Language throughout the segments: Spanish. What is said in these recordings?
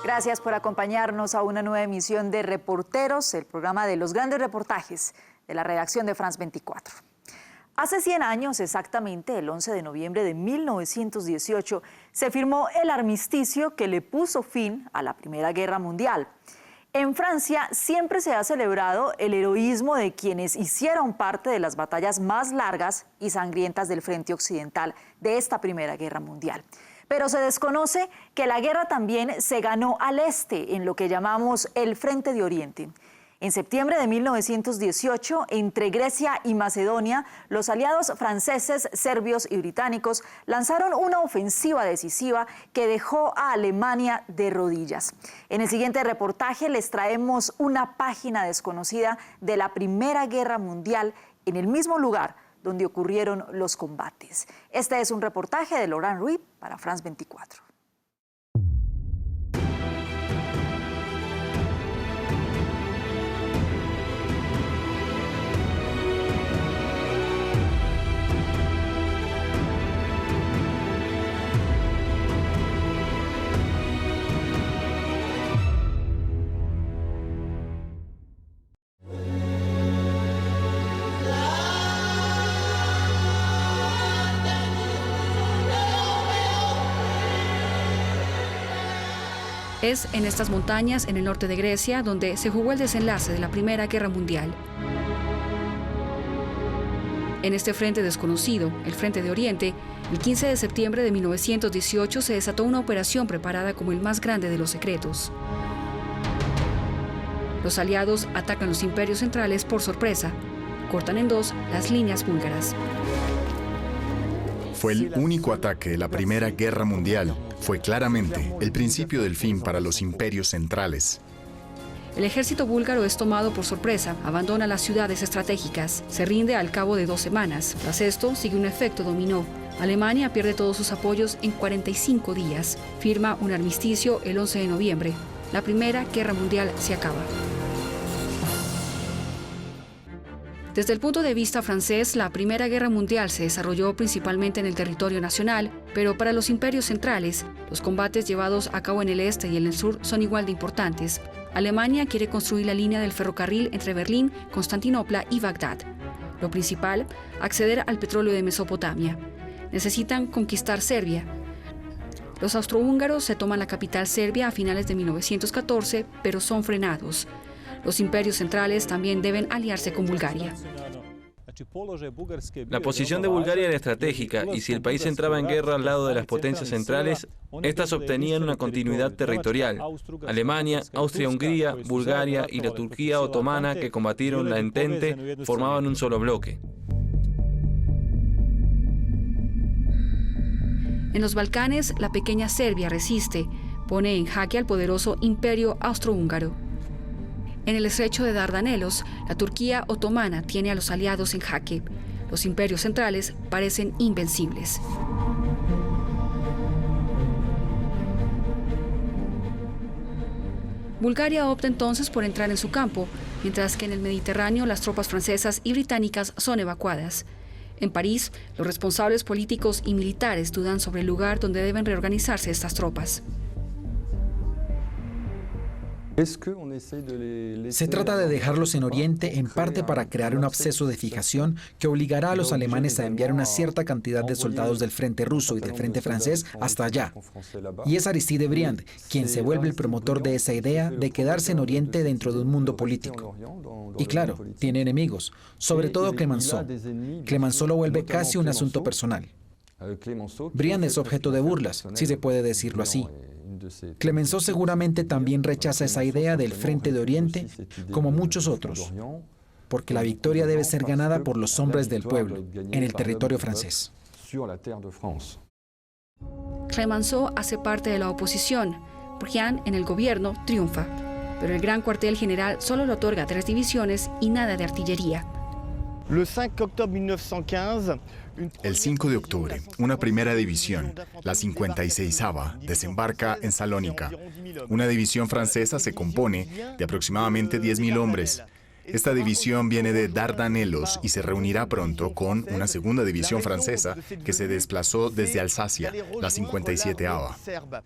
Gracias por acompañarnos a una nueva emisión de Reporteros, el programa de los grandes reportajes de la redacción de France 24. Hace 100 años, exactamente el 11 de noviembre de 1918, se firmó el armisticio que le puso fin a la Primera Guerra Mundial. En Francia siempre se ha celebrado el heroísmo de quienes hicieron parte de las batallas más largas y sangrientas del frente occidental de esta Primera Guerra Mundial. Pero se desconoce que la guerra también se ganó al este, en lo que llamamos el Frente de Oriente. En septiembre de 1918, entre Grecia y Macedonia, los aliados franceses, serbios y británicos lanzaron una ofensiva decisiva que dejó a Alemania de rodillas. En el siguiente reportaje les traemos una página desconocida de la Primera Guerra Mundial en el mismo lugar donde ocurrieron los combates. Este es un reportaje de Laurent Ruiz para France 24. Es en estas montañas, en el norte de Grecia, donde se jugó el desenlace de la Primera Guerra Mundial. En este frente desconocido, el Frente de Oriente, el 15 de septiembre de 1918 se desató una operación preparada como el más grande de los secretos. Los aliados atacan los imperios centrales por sorpresa, cortan en dos las líneas búlgaras. Fue el único ataque de la Primera Guerra Mundial. Fue claramente el principio del fin para los imperios centrales. El ejército búlgaro es tomado por sorpresa, abandona las ciudades estratégicas, se rinde al cabo de 2 semanas. Tras esto, sigue un efecto dominó. Alemania pierde todos sus apoyos en 45 días. Firma un armisticio el 11 de noviembre. La Primera Guerra Mundial se acaba. Desde el punto de vista francés, la Primera Guerra Mundial se desarrolló principalmente en el territorio nacional, pero para los imperios centrales, los combates llevados a cabo en el este y en el sur son igual de importantes. Alemania quiere construir la línea del ferrocarril entre Berlín, Constantinopla y Bagdad. Lo principal, acceder al petróleo de Mesopotamia. Necesitan conquistar Serbia. Los austrohúngaros se toman la capital serbia a finales de 1914, pero son frenados. Los imperios centrales también deben aliarse con Bulgaria. La posición de Bulgaria era estratégica y si el país entraba en guerra al lado de las potencias centrales, estas obtenían una continuidad territorial. Alemania, Austria-Hungría, Bulgaria y la Turquía otomana que combatieron la Entente formaban un solo bloque. En los Balcanes, la pequeña Serbia resiste, pone en jaque al poderoso imperio austrohúngaro. En el estrecho de Dardanelos, la Turquía otomana tiene a los aliados en jaque. Los imperios centrales parecen invencibles. Bulgaria opta entonces por entrar en su campo, mientras que en el Mediterráneo las tropas francesas y británicas son evacuadas. En París, los responsables políticos y militares dudan sobre el lugar donde deben reorganizarse estas tropas. Se trata de dejarlos en Oriente en parte para crear un absceso de fijación que obligará a los alemanes a enviar una cierta cantidad de soldados del frente ruso y del frente francés hasta allá. Y es Aristide Briand quien se vuelve el promotor de esa idea de quedarse en Oriente dentro de un mundo político. Y claro, tiene enemigos, sobre todo Clemenceau. Clemenceau lo vuelve casi un asunto personal. Briand es objeto de burlas, si se puede decirlo así. Clemenceau seguramente también rechaza esa idea del Frente de Oriente, como muchos otros, porque la victoria debe ser ganada por los hombres del pueblo, en el territorio francés. Clemenceau hace parte de la oposición. Briand, en el gobierno, triunfa, pero el gran cuartel general solo le otorga 3 divisiones y nada de artillería. El 5 de octubre, una primera división, la 56ª, desembarca en Salónica. Una división francesa se compone de aproximadamente 10.000 hombres. Esta división viene de Dardanelos y se reunirá pronto con una segunda división francesa que se desplazó desde Alsacia, la 57ª.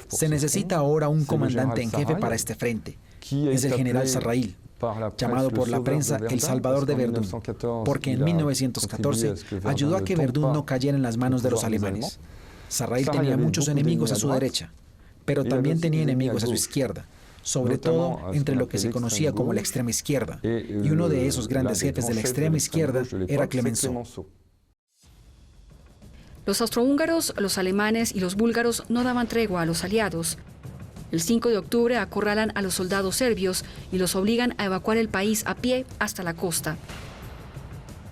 Se necesita ahora un comandante en jefe para este frente. Es el general Sarrail, llamado por la prensa el Salvador de Verdún, porque en 1914 ayudó a que Verdún no cayera en las manos de los alemanes. Sarrail tenía muchos enemigos a su derecha, pero también tenía enemigos a su izquierda, sobre todo entre lo que se conocía como la extrema izquierda, y uno de esos grandes jefes de la extrema izquierda era Clemenceau. Los austrohúngaros, los alemanes y los búlgaros no daban tregua a los aliados. El 5 de octubre acorralan a los soldados serbios y los obligan a evacuar el país a pie hasta la costa.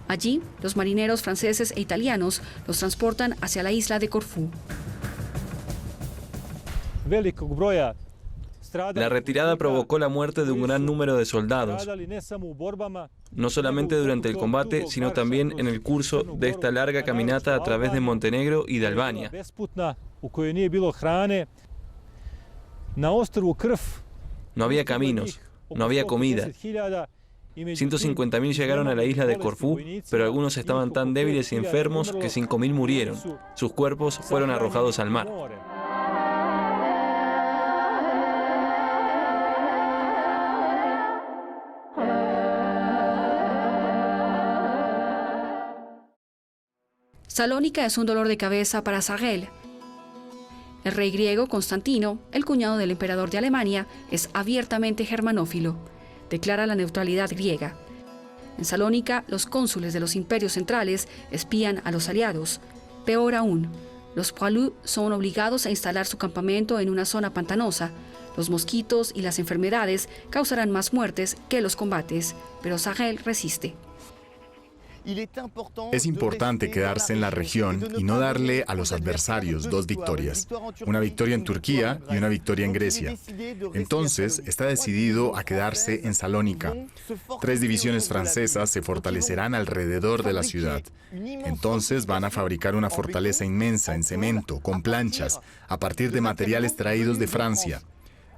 Allí, los marineros franceses e italianos los transportan hacia la isla de Corfú. La retirada provocó la muerte de un gran número de soldados, no solamente durante el combate, sino también en el curso de esta larga caminata a través de Montenegro y de Albania. No había caminos, no había comida. 150.000 llegaron a la isla de Corfú, pero algunos estaban tan débiles y enfermos que 5.000 murieron. Sus cuerpos fueron arrojados al mar. Salónica es un dolor de cabeza para Sarrail. El rey griego Constantino, el cuñado del emperador de Alemania, es abiertamente germanófilo. Declara la neutralidad griega. En Salónica, los cónsules de los imperios centrales espían a los aliados. Peor aún, los poilus son obligados a instalar su campamento en una zona pantanosa. Los mosquitos y las enfermedades causarán más muertes que los combates, pero Sarrail resiste. Es importante quedarse en la región y no darle a los adversarios dos victorias, una victoria en Turquía y una victoria en Grecia. Entonces, está decidido a quedarse en Salónica. 3 divisiones francesas se fortalecerán alrededor de la ciudad. Entonces van a fabricar una fortaleza inmensa en cemento, con planchas, a partir de materiales traídos de Francia.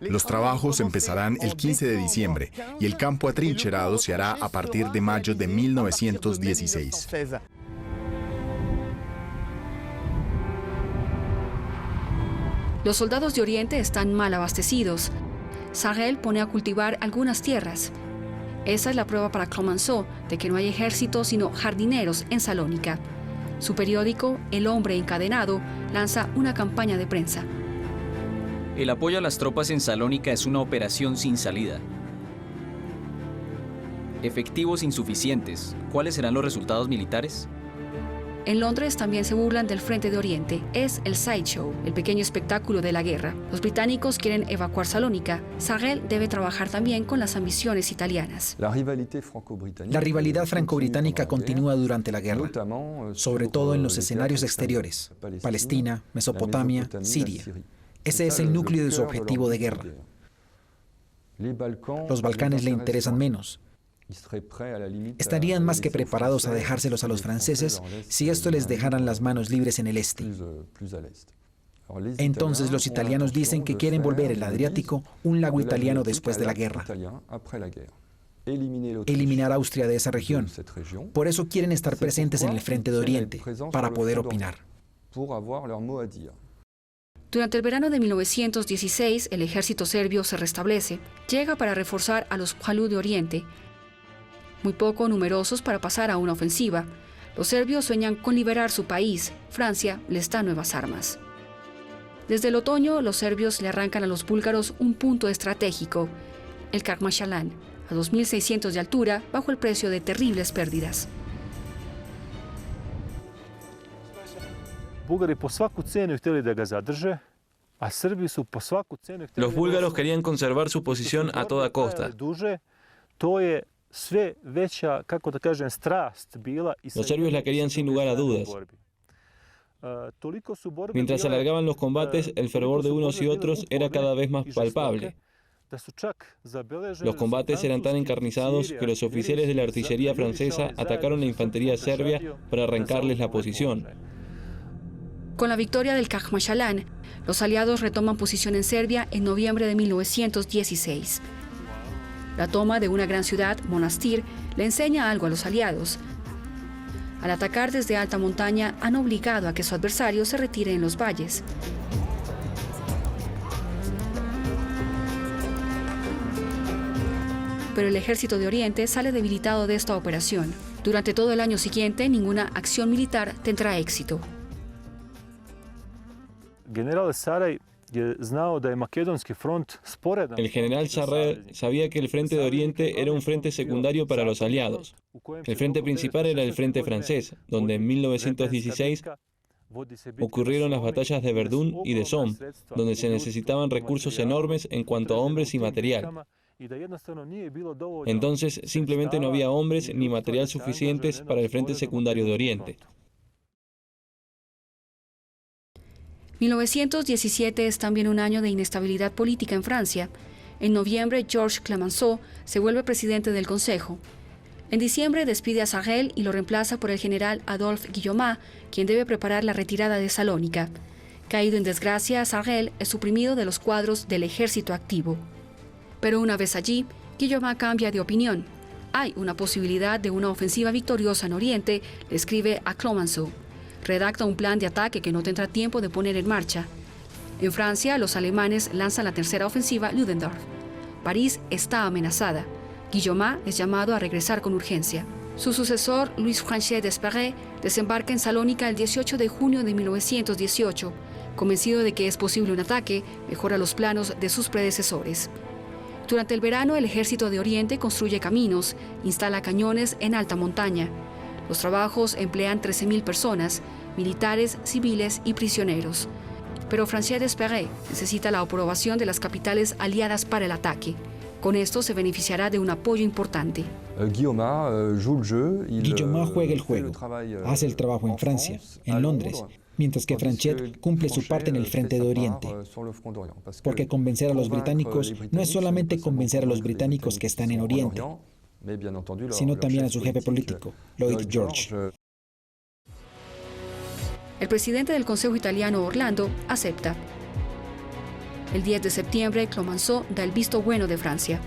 Los trabajos empezarán el 15 de diciembre y el campo atrincherado se hará a partir de mayo de 1916. Los soldados de Oriente están mal abastecidos. Sarrail pone a cultivar algunas tierras. Esa es la prueba para Clemenceau de que no hay ejército sino jardineros en Salónica. Su periódico, El Hombre Encadenado, lanza una campaña de prensa. El apoyo a las tropas en Salónica es una operación sin salida. Efectivos insuficientes. ¿Cuáles serán los resultados militares? En Londres también se burlan del Frente de Oriente. Es el sideshow, el pequeño espectáculo de la guerra. Los británicos quieren evacuar Salónica. Sarrail debe trabajar también con las ambiciones italianas. La rivalidad franco-británica continúa durante la guerra, sobre todo en los escenarios exteriores: Palestina, Mesopotamia, Siria. Ese es el núcleo de su objetivo de guerra. Los Balcanes le interesan menos. Estarían más que preparados a dejárselos a los franceses si esto les dejaran las manos libres en el este. Entonces los italianos dicen que quieren volver el Adriático un lago italiano después de la guerra. Eliminar a Austria de esa región. Por eso quieren estar presentes en el Frente de Oriente, para poder opinar. Durante el verano de 1916, el ejército serbio se restablece. Llega para reforzar a los poilus de Oriente, muy poco numerosos para pasar a una ofensiva. Los serbios sueñan con liberar su país. Francia les da nuevas armas. Desde el otoño, los serbios le arrancan a los búlgaros un punto estratégico, el Karkmashalan, a 2.600 de altura, bajo el precio de terribles pérdidas. Los búlgaros querían conservar su posición a toda costa. Los serbios la querían sin lugar a dudas. Mientras se alargaban los combates, el fervor de unos y otros era cada vez más palpable. Los combates eran tan encarnizados que los oficiales de la artillería francesa atacaron la infantería serbia para arrancarles la posición. Con la victoria del Karkmashalan, los aliados retoman posición en Serbia en noviembre de 1916. La toma de una gran ciudad, Monastir, le enseña algo a los aliados. Al atacar desde alta montaña, han obligado a que su adversario se retire en los valles. Pero el ejército de Oriente sale debilitado de esta operación. Durante todo el año siguiente, ninguna acción militar tendrá éxito. El general Sarraj sabía que el frente de Oriente era un frente secundario para los aliados. El frente principal era el frente francés, donde en 1916 ocurrieron las batallas de Verdún y de Somme, donde se necesitaban recursos enormes en cuanto a hombres y material. Entonces, simplemente no había hombres ni material suficientes para el frente secundario de Oriente. 1917 es también un año de inestabilidad política en Francia. En noviembre, Georges Clemenceau se vuelve presidente del Consejo. En diciembre despide a Sarraj y lo reemplaza por el general Adolphe Guillaumat, quien debe preparar la retirada de Salónica. Caído en desgracia, Sarraj es suprimido de los cuadros del ejército activo. Pero una vez allí, Guillaumat cambia de opinión. Hay una posibilidad de una ofensiva victoriosa en Oriente, le escribe a Clemenceau. Redacta un plan de ataque que no tendrá tiempo de poner en marcha. En Francia, los alemanes lanzan la tercera ofensiva Ludendorff. París está amenazada. Guillaumat es llamado a regresar con urgencia. Su sucesor, Louis Franchet d'Esperey, desembarca en Salónica el 18 de junio de 1918. Convencido de que es posible un ataque, mejora los planos de sus predecesores. Durante el verano, el ejército de Oriente construye caminos, instala cañones en alta montaña. Los trabajos emplean 13.000 personas, militares, civiles y prisioneros. Pero Franchet d'Esperey necesita la aprobación de las capitales aliadas para el ataque. Con esto se beneficiará de un apoyo importante. Guillaumat juega el juego, hace el trabajo en Francia, en Londres, mientras que Franchet cumple su parte en el frente de Oriente. Porque convencer a los británicos no es solamente convencer a los británicos que están en Oriente, sino también a su jefe político, Lloyd George. El presidente del Consejo italiano, Orlando, acepta. El 10 de septiembre, Clemenceau da el visto bueno de Francia.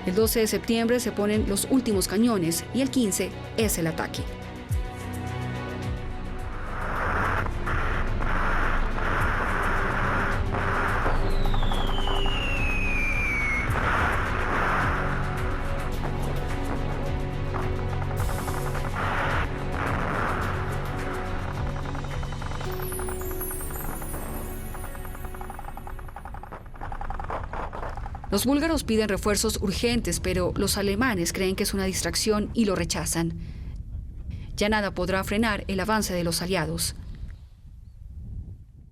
El 12 de septiembre se ponen los últimos cañones y el 15 es el ataque. Los búlgaros piden refuerzos urgentes, pero los alemanes creen que es una distracción y lo rechazan. Ya nada podrá frenar el avance de los aliados.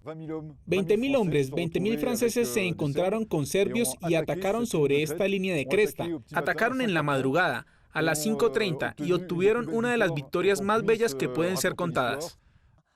20.000 hombres, 20.000 franceses se encontraron con serbios y atacaron sobre esta línea de cresta. Atacaron en la madrugada, a las 5:30, y obtuvieron una de las victorias más bellas que pueden ser contadas.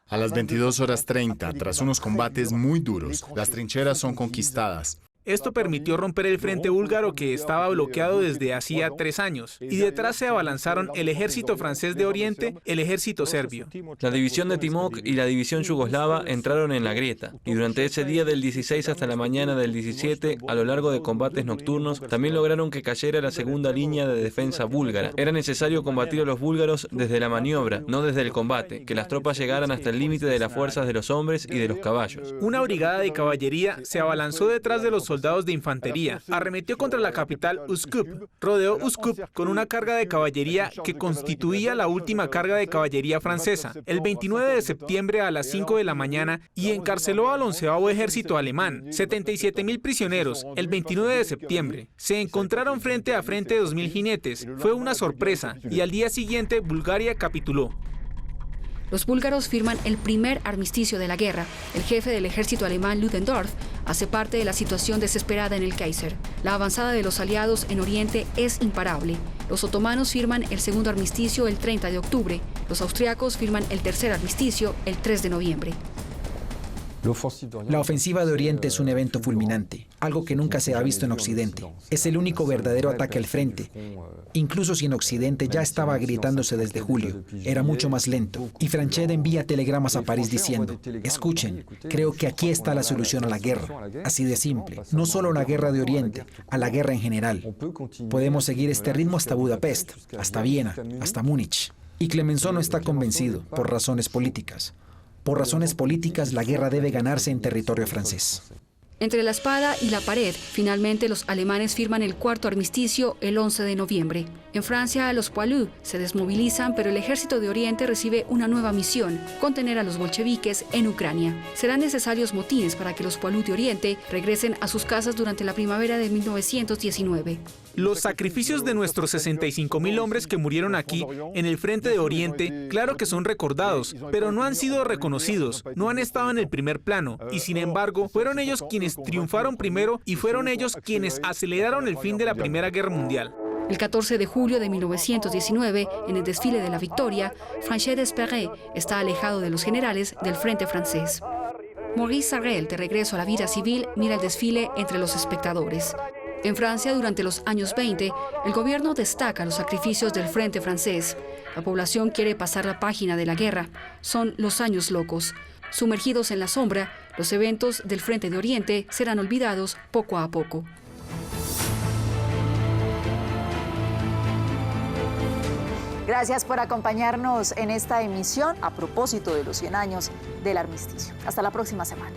A las 22:30, tras unos combates muy duros, las trincheras son conquistadas. Esto permitió romper el frente búlgaro que estaba bloqueado desde hacía 3 años, y detrás se abalanzaron el ejército francés de Oriente, el ejército serbio. La división de Timok y la división yugoslava entraron en la grieta, y durante ese día del 16 hasta la mañana del 17, a lo largo de combates nocturnos, también lograron que cayera la segunda línea de defensa búlgara. Era necesario combatir a los búlgaros desde la maniobra, no desde el combate, que las tropas llegaran hasta el límite de las fuerzas de los hombres y de los caballos. Una brigada de caballería se abalanzó detrás de los soldados de infantería, arremetió contra la capital Üsküp, rodeó Üsküp con una carga de caballería que constituía la última carga de caballería francesa, el 29 de septiembre a las 5 de la mañana, y encarceló al 11º ejército alemán, 77.000 prisioneros, el 29 de septiembre. Se encontraron frente a frente 2.000 jinetes, fue una sorpresa, y al día siguiente Bulgaria capituló. Los búlgaros firman el primer armisticio de la guerra. El jefe del ejército alemán, Ludendorff, hace parte de la situación desesperada en el Kaiser. La avanzada de los aliados en Oriente es imparable. Los otomanos firman el segundo armisticio el 30 de octubre. Los austriacos firman el tercer armisticio el 3 de noviembre. La ofensiva de Oriente es un evento fulminante. algo que nunca se ha visto en Occidente. Es el único verdadero ataque al frente. Incluso si en Occidente ya estaba gritándose desde julio, era mucho más lento. Y Franchet envía telegramas a París diciendo: escuchen, creo que aquí está la solución a la guerra. Así de simple. No solo a la guerra de Oriente, a la guerra en general. Podemos seguir este ritmo hasta Budapest, hasta Viena, hasta Múnich. Y Clemenceau no está convencido, por razones políticas. Por razones políticas, la guerra debe ganarse en territorio francés. Entre la espada y la pared, finalmente los alemanes firman el cuarto armisticio el 11 de noviembre. En Francia, los poilus se desmovilizan, pero el ejército de Oriente recibe una nueva misión: contener a los bolcheviques en Ucrania. Serán necesarios motines para que los poilus de Oriente regresen a sus casas durante la primavera de 1919. Los sacrificios de nuestros 65.000 hombres que murieron aquí, en el frente de Oriente, claro que son recordados, pero no han sido reconocidos, no han estado en el primer plano, y sin embargo, fueron ellos quienes triunfaron primero y fueron ellos quienes aceleraron el fin de la Primera Guerra Mundial. El 14 de julio de 1919, en el desfile de la Victoria, Franchet d'Espèrey está alejado de los generales del frente francés. Maurice Sarrel, de regreso a la vida civil, mira el desfile entre los espectadores. En Francia, durante los años 20, el gobierno destaca los sacrificios del frente francés. La población quiere pasar la página de la guerra. Son los años locos. Sumergidos en la sombra, los eventos del frente de Oriente serán olvidados poco a poco. Gracias por acompañarnos en esta emisión a propósito de los 100 años del armisticio. Hasta la próxima semana.